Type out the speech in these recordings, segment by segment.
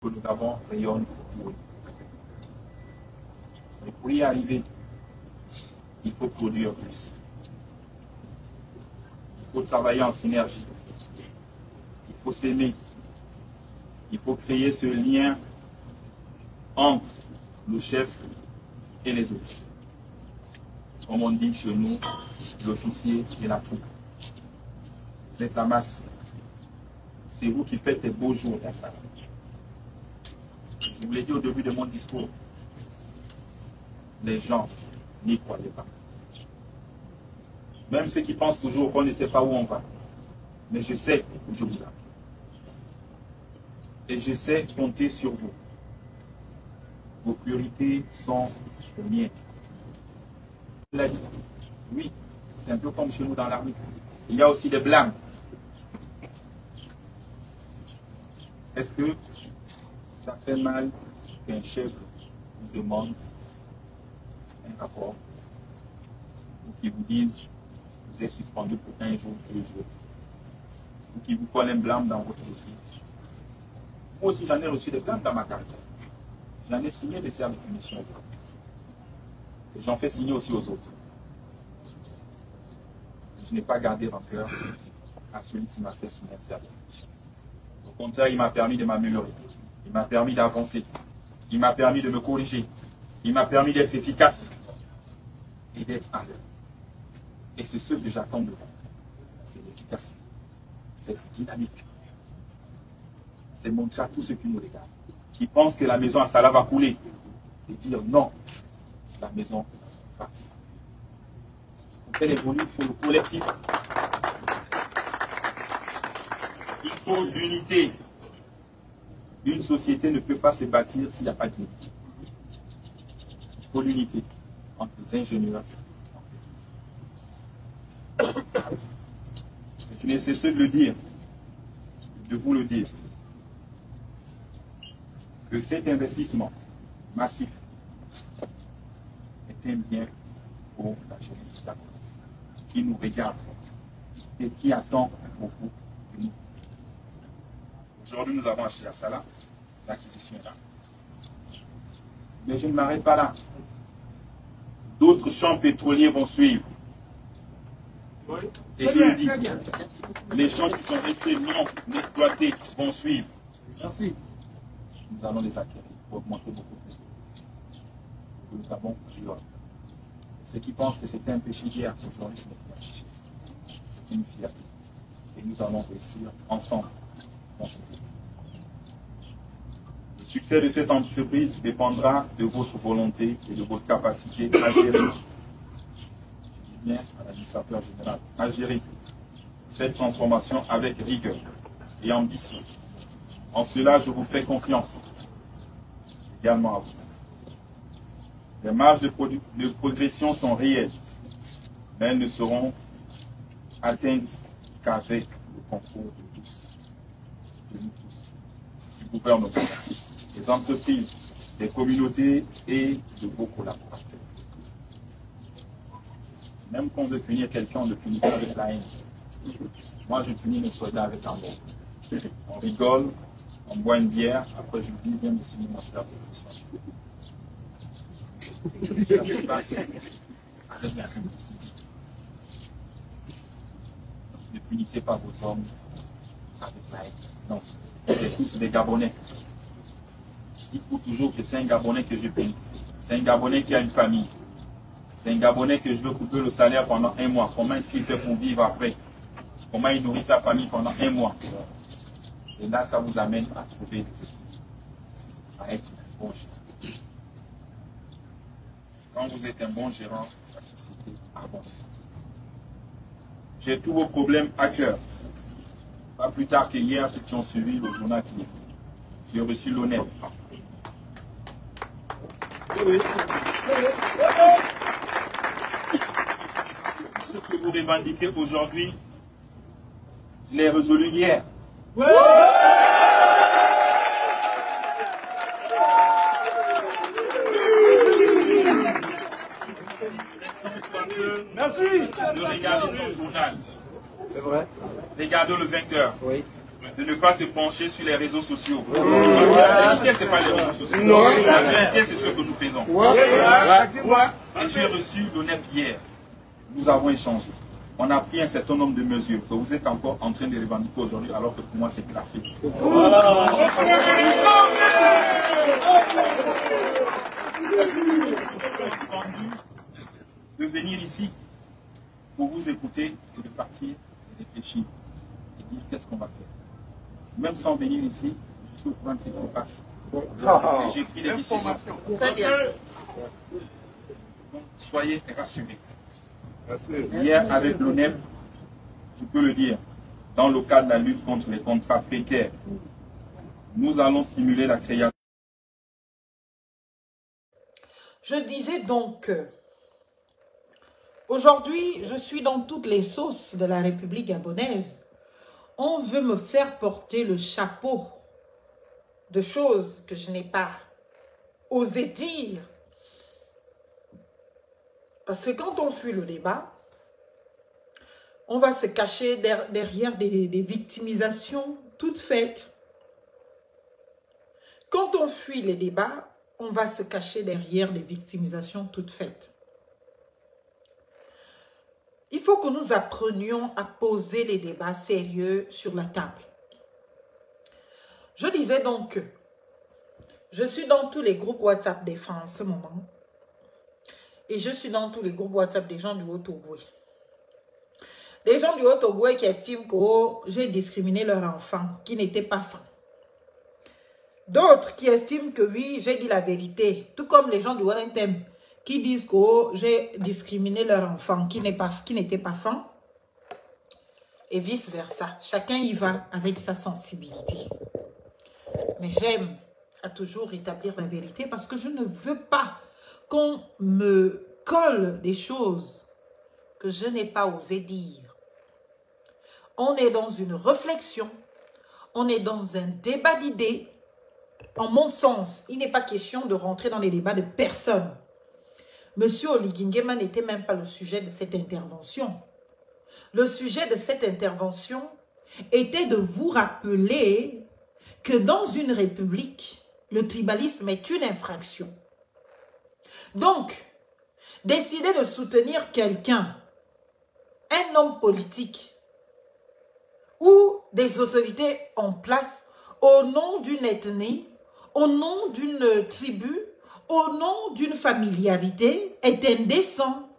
que nous avons rayonne pour eux. Mais pour y arriver, il faut produire plus. Il faut travailler en synergie. Il faut s'aimer. Il faut créer ce lien entre le chef et les autres. Comme on dit chez nous, l'officier et la troupe. Vous êtes la masse. C'est vous qui faites les beaux jours d'Assala. Je vous l'ai dit au début de mon discours. Les gens n'y croyaient pas. Même ceux qui pensent toujours qu'on ne sait pas où on va. Mais je sais où je vous amène. Et je sais compter sur vous. Vos priorités sont les miennes. Oui, c'est un peu comme chez nous dans l'armée. Il y a aussi des blâmes. Est-ce que ça fait mal qu'un chef vous demande un rapport ou qu'il vous dise vous êtes suspendu pour un jour, 2 jours, ou qu'il vous colle un blâme dans votre dossier? Moi aussi, j'en ai reçu des blâmes dans ma carrière. J'en ai signé des serres de punition. Et j'en fais signer aussi aux autres. Je n'ai pas gardé rancœur à celui qui m'a fait signer un serre de punition. Au contraire, il m'a permis de m'améliorer. Il m'a permis d'avancer. Il m'a permis de me corriger. Il m'a permis d'être efficace et d'être à l'heure. Et c'est ce que j'attends de vous. C'est l'efficacité. C'est dynamique. C'est montrer à tous ceux qui nous regardent, qui pensent que la maison à Salah va couler, et dire non, la maison va couler. Pour qu'elle évolue, il faut le collectif. Il faut l'unité. Une société ne peut pas se bâtir s'il n'y a pas d'unité. Il faut l'unité entre les ingénieurs. Je ne cesse de le dire, de vous le dire, que cet investissement massif est un bien pour la jeunesse camerounaise qui nous regarde et qui attend beaucoup de nous. Aujourd'hui, nous avons acheté à Salah, l'acquisition est là. Mais je ne m'arrête pas là. D'autres champs pétroliers vont suivre. Et je le dis, les champs qui sont restés non exploités vont suivre. Merci. Nous allons les acquérir pour augmenter beaucoup plus que nous avons priori. Ceux qui pensent que c'était un péché hier, aujourd'hui ce n'est plus un péché. C'est une fierté. Et nous allons réussir ensemble. Le succès de cette entreprise dépendra de votre volonté et de votre capacité à gérer. Je dis bien à l'administrateur général, à gérer cette transformation avec rigueur et ambition. En cela, je vous fais confiance, également à vous. Les marges de progression sont réelles, mais elles ne seront atteintes qu'avec le concours de tous, de nous tous, du gouvernement, des entreprises, des communautés et de vos collaborateurs. Même quand on veut punir quelqu'un, on le punit avec la haine. Moi, je punis mes soldats avec amour. On rigole. On boit une bière, après je dis, viens me signer mon serre de punition. Ça se passe avec la simplicité. Ne punissez pas vos hommes avec la haine. Non, vous êtes tous des Gabonais. Dites-vous toujours que c'est un Gabonais que je paye. C'est un Gabonais qui a une famille. C'est un Gabonais que je veux couper le salaire pendant 1 mois. Comment est-ce qu'il fait pour vivre après? Comment il nourrit sa famille pendant 1 mois? Et là, ça vous amène à trouver à être un bon gérant. Quand vous êtes un bon gérant, la société avance. J'ai tous vos problèmes à cœur. Pas plus tard que hier, ceux qui ont suivi le journal Client. J'ai reçu l'honneur. Ce que vous revendiquez aujourd'hui, je l'ai résolu hier. Merci de regarder son journal. C'est vrai. Regardez le vainqueur. Oui. De ne pas se pencher sur les réseaux sociaux. Parce qu'il y a vérité, ce n'est pas les réseaux sociaux. Non. La vérité, c'est ce que nous faisons. Et j'ai reçu l'honneur hier. Nous avons échangé. On a pris un certain nombre de mesures que vous êtes encore en train de revendiquer aujourd'hui, alors que pour moi, c'est classé. Voilà. De venir ici pour vous écouter et de partir et réfléchir et dire qu'est-ce qu'on va faire. Même sans venir ici, je suis au courant de ce qui se passe. Et j'ai pris des décisions. Donc, soyez rassurés. Hier, avec l'ONEP, je peux le dire, dans le cadre de la lutte contre les contrats précaires, nous allons stimuler la création. Je disais donc que aujourd'hui, je suis dans toutes les sauces de la République gabonaise. On veut me faire porter le chapeau de choses que je n'ai pas osé dire. Parce que quand on fuit le débat, on va se cacher derrière des victimisations toutes faites. Quand on fuit les débats, on va se cacher derrière des victimisations toutes faites. Il faut que nous apprenions à poser les débats sérieux sur la table. Je disais donc que je suis dans tous les groupes WhatsApp des femmes en ce moment. Et je suis dans tous les groupes WhatsApp des gens du Haut-Ogooué. Les gens du Haut-Ogooué qui estiment que j'ai discriminé leurs enfants, qui n'étaient pas femmes. D'autres qui estiment que oui, j'ai dit la vérité. Tout comme les gens du Wellington qui disent que j'ai discriminé leurs enfants, qui n'étaient pas femmes. Et vice versa. Chacun y va avec sa sensibilité. Mais j'aime à toujours établir la vérité parce que je ne veux pas qu'on me colle des choses que je n'ai pas osé dire. On est dans une réflexion, on est dans un débat d'idées. En mon sens, il n'est pas question de rentrer dans les débats de personne. Monsieur Oligingema n'était même pas le sujet de cette intervention. Le sujet de cette intervention était de vous rappeler que dans une république, le tribalisme est une infraction. Donc, décider de soutenir quelqu'un, un homme politique ou des autorités en place au nom d'une ethnie, au nom d'une tribu, au nom d'une familiarité est indécent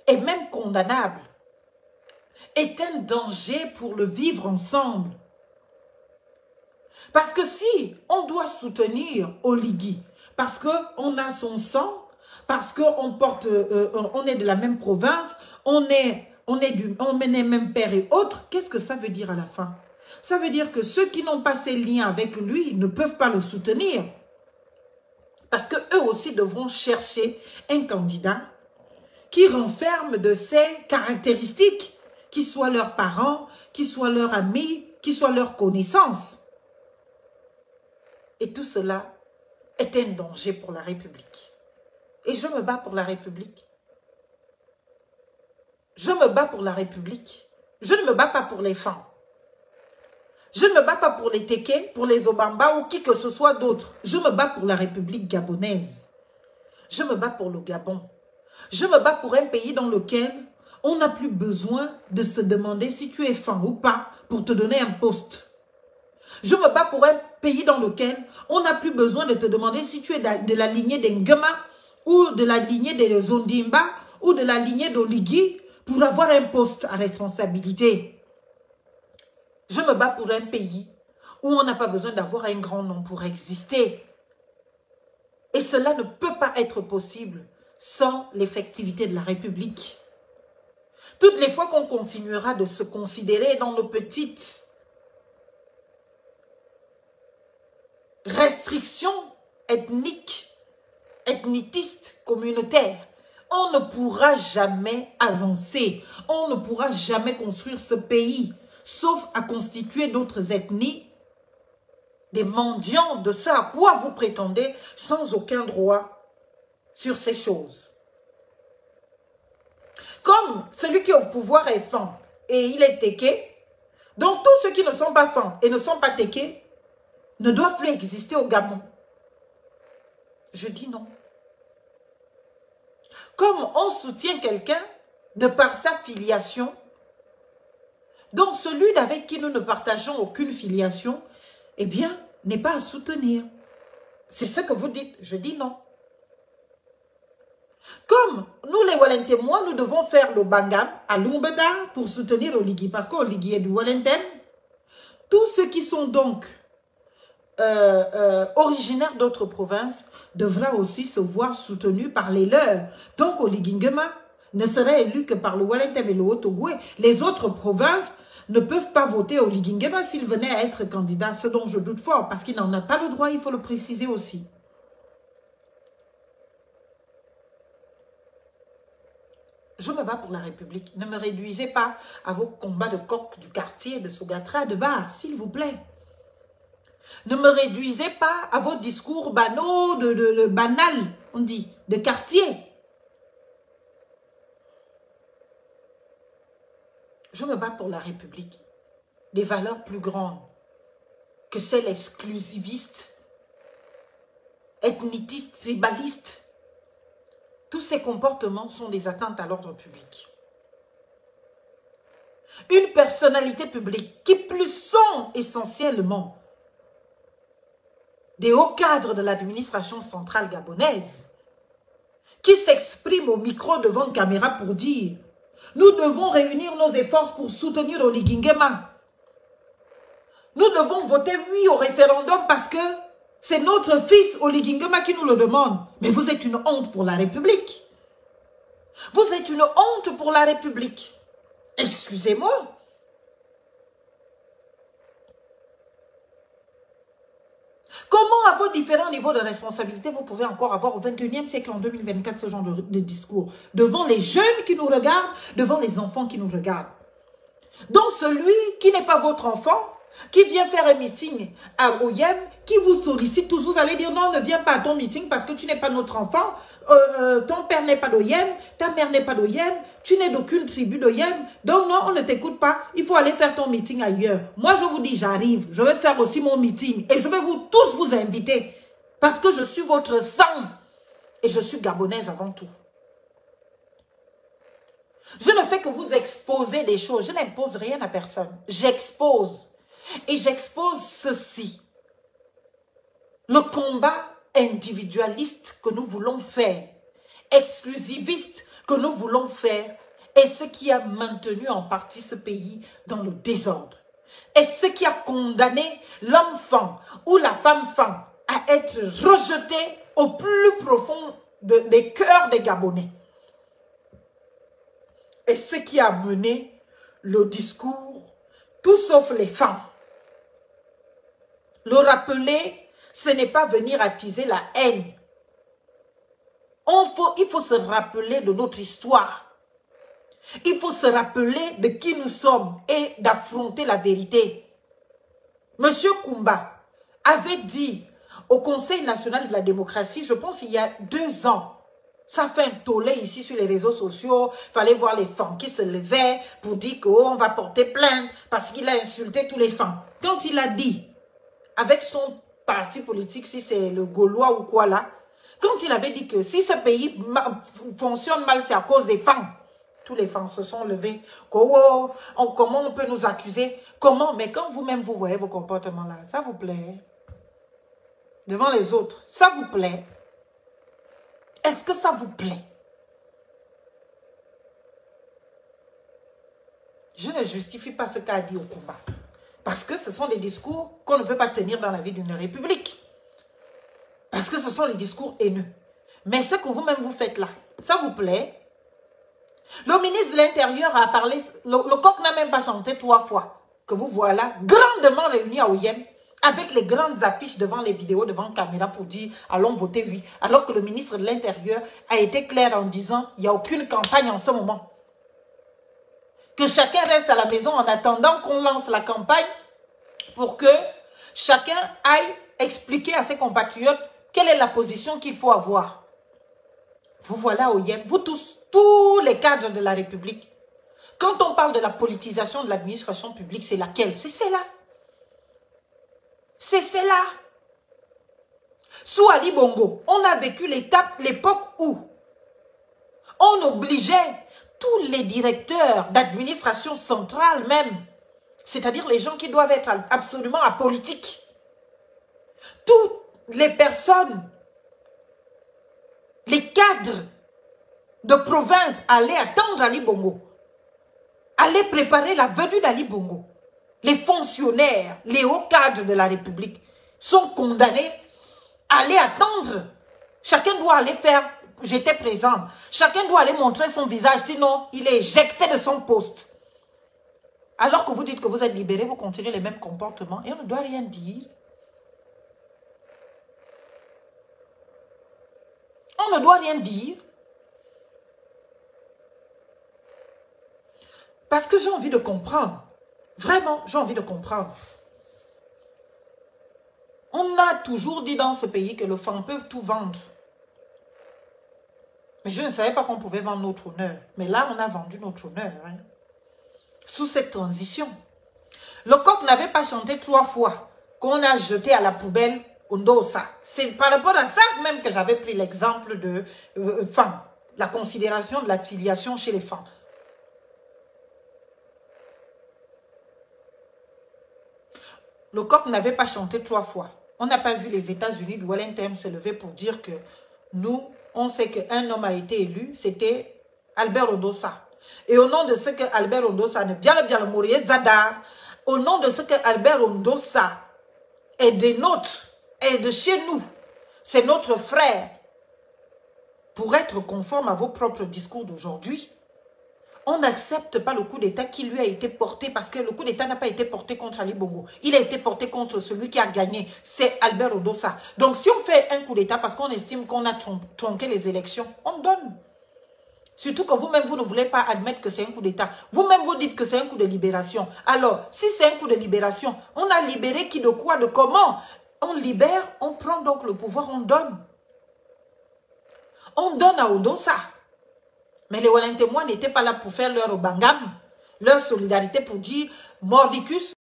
et même condamnable, est un danger pour le vivre ensemble. Parce que si on doit soutenir Oligui, parce qu'on a son sang, parce qu'on porte, on est de la même province, on est même père et autres, qu'est-ce que ça veut dire à la fin? Ça veut dire que ceux qui n'ont pas ces liens avec lui ne peuvent pas le soutenir. Parce qu'eux aussi devront chercher un candidat qui renferme de ces caractéristiques, qui soient leurs parents, qui soient leurs amis, qui soient leurs connaissances. Et tout cela est un danger pour la République. Et je me bats pour la République. Je me bats pour la République. Je ne me bats pas pour les femmes. Je ne me bats pas pour les Téké, pour les Obamba ou qui que ce soit d'autre. Je me bats pour la République gabonaise. Je me bats pour le Gabon. Je me bats pour un pays dans lequel on n'a plus besoin de se demander si tu es femme ou pas pour te donner un poste. Je me bats pour un pays dans lequel on n'a plus besoin de te demander si tu es de la lignée des Ngema ou de la lignée des Ondimba ou de la lignée d'Oligui pour avoir un poste à responsabilité. Je me bats pour un pays où on n'a pas besoin d'avoir un grand nom pour exister. Et cela ne peut pas être possible sans l'effectivité de la République. Toutes les fois qu'on continuera de se considérer dans nos petites restrictions ethniques, ethnitistes, communautaires, on ne pourra jamais avancer. On ne pourra jamais construire ce pays, sauf à constituer d'autres ethnies, des mendiants de ce à quoi vous prétendez sans aucun droit sur ces choses. Comme celui qui est au pouvoir est femme et il est téké, donc tous ceux qui ne sont pas femmes et ne sont pas téké ne doit plus exister au Gabon. Je dis non. Comme on soutient quelqu'un de par sa filiation, donc celui avec qui nous ne partageons aucune filiation, eh bien, n'est pas à soutenir. C'est ce que vous dites. Je dis non. Comme nous, les Walentémois, nous devons faire le Bangam à Lumbeda pour soutenir Oligui, parce qu'Oligui est du Walentem. Tous ceux qui sont donc originaires d'autres provinces devraient aussi se voir soutenus par les leurs. Donc Oligui Nguema ne serait élu que par le Walentem et le Haut-Ogooué. Les autres provinces ne peuvent pas voter Oligui Nguema s'il venait à être candidat, ce dont je doute fort, parce qu'il n'en a pas le droit, il faut le préciser aussi. Je me bats pour la République. Ne me réduisez pas à vos combats de coq du quartier de Sougatra, de Bar, s'il vous plaît. Ne me réduisez pas à vos discours banaux, banal, on dit, de quartier. Je me bats pour la République. Des valeurs plus grandes que celles exclusivistes, ethnitistes, tribalistes. Tous ces comportements sont des atteintes à l'ordre public. Une personnalité publique qui plus sont essentiellement des hauts cadres de l'administration centrale gabonaise, qui s'expriment au micro devant une caméra pour dire « Nous devons réunir nos efforts pour soutenir Oligui Nguema. Nous devons voter oui au référendum parce que c'est notre fils Oligui Nguema qui nous le demande. » Mais vous êtes une honte pour la République. Vous êtes une honte pour la République. Excusez-moi. Comment, à vos différents niveaux de responsabilité, vous pouvez encore avoir au 21e siècle, en 2024, ce genre de discours devant les jeunes qui nous regardent, devant les enfants qui nous regardent. Donc celui qui n'est pas votre enfant, qui vient faire un meeting à Oyem, qui vous sollicite tous, vous allez dire non, ne viens pas à ton meeting parce que tu n'es pas notre enfant, ton père n'est pas d'Oyem, ta mère n'est pas d'Oyem, tu n'es d'aucune tribu d'Oyem, donc non, on ne t'écoute pas, il faut aller faire ton meeting ailleurs. Moi, je vous dis, j'arrive, je vais faire aussi mon meeting et je vais vous tous vous inviter parce que je suis votre sang et je suis gabonaise avant tout. Je ne fais que vous exposer des choses, je n'impose rien à personne, j'expose. Et j'expose ceci. Le combat individualiste que nous voulons faire, exclusiviste que nous voulons faire, est ce qui a maintenu en partie ce pays dans le désordre. Est ce qui a condamné l'homme-femme ou la femme-femme à être rejeté au plus profond des cœurs des Gabonais. Est ce qui a mené le discours tout sauf les femmes. Le rappeler, ce n'est pas venir attiser la haine. Il faut se rappeler de notre histoire. Il faut se rappeler de qui nous sommes et d'affronter la vérité. Monsieur Koumba avait dit au Conseil national de la démocratie, je pense il y a 2 ans, ça fait un tollé ici sur les réseaux sociaux, il fallait voir les femmes qui se levaient pour dire qu'on va porter plainte parce qu'il a insulté tous les femmes. Quand il a dit, avec son parti politique, si c'est le Gaulois ou quoi là, quand il avait dit que si ce pays fonctionne mal, c'est à cause des femmes. Tous les femmes se sont levées. Comment on peut nous accuser? Comment? Mais quand vous-même vous voyez vos comportements là, ça vous plaît? Devant les autres, ça vous plaît? Est-ce que ça vous plaît? Je ne justifie pas ce qu'a dit au combat. Parce que ce sont des discours qu'on ne peut pas tenir dans la vie d'une république. Parce que ce sont les discours haineux. Mais ce que vous-même vous faites là, ça vous plaît? Le ministre de l'Intérieur a parlé, le coq n'a même pas chanté 3 fois. Que vous voilà grandement réunis à Oyem, avec les grandes affiches devant les vidéos, devant la caméra pour dire allons voter oui. Alors que le ministre de l'Intérieur a été clair en disant il n'y a aucune campagne en ce moment. Que chacun reste à la maison en attendant qu'on lance la campagne pour que chacun aille expliquer à ses compatriotes quelle est la position qu'il faut avoir. Vous voilà au Yem, vous tous les cadres de la République. Quand on parle de la politisation de l'administration publique, c'est laquelle? C'est celle-là. C'est cela. Sous Ali Bongo, on a vécu l'époque où on obligeait tous les directeurs d'administration centrale même, c'est-à-dire les gens qui doivent être absolument apolitiques, toutes les personnes, les cadres de province allaient attendre Ali Bongo, allaient préparer la venue d'Ali Bongo. Les fonctionnaires, les hauts cadres de la République sont condamnés à aller attendre. Chacun doit aller faire, j'étais présent, chacun doit aller montrer son visage, sinon il est éjecté de son poste. Alors que vous dites que vous êtes libéré, vous continuez les mêmes comportements et on ne doit rien dire. On ne doit rien dire. Parce que j'ai envie de comprendre. Vraiment, j'ai envie de comprendre. On a toujours dit dans ce pays que le fan peut tout vendre. Mais je ne savais pas qu'on pouvait vendre notre honneur. Mais là, on a vendu notre honneur. Hein. Sous cette transition. Le coq n'avait pas chanté 3 fois qu'on a jeté à la poubelle Ondosa. C'est par rapport à ça même que j'avais pris l'exemple de fan. La considération de la filiation chez les fans. Le coq n'avait pas chanté 3 fois. On n'a pas vu les États-Unis de Wellington se lever pour dire que nous, on sait qu'un homme a été élu, c'était Albert Ondosa. Et au nom de ce que Albert Ondosa ne bien le mourir Zada, au nom de ce que Albert Ondosa est des nôtres, est de chez nous, c'est notre frère, pour être conforme à vos propres discours d'aujourd'hui, on n'accepte pas le coup d'État qui lui a été porté parce que le coup d'État n'a pas été porté contre Ali Bongo. Il a été porté contre celui qui a gagné, c'est Albert Ondosa. Donc si on fait un coup d'État parce qu'on estime qu'on a tronqué les élections, on donne. Surtout que vous-même, vous ne voulez pas admettre que c'est un coup d'État. Vous-même, vous dites que c'est un coup de libération. Alors, si c'est un coup de libération, on a libéré qui, de quoi, de comment? On libère, on prend donc le pouvoir, on donne. On donne à Ondosa. Mais les Wellingtonois n'étaient pas là pour faire leur bangam, leur solidarité pour dire Mordicus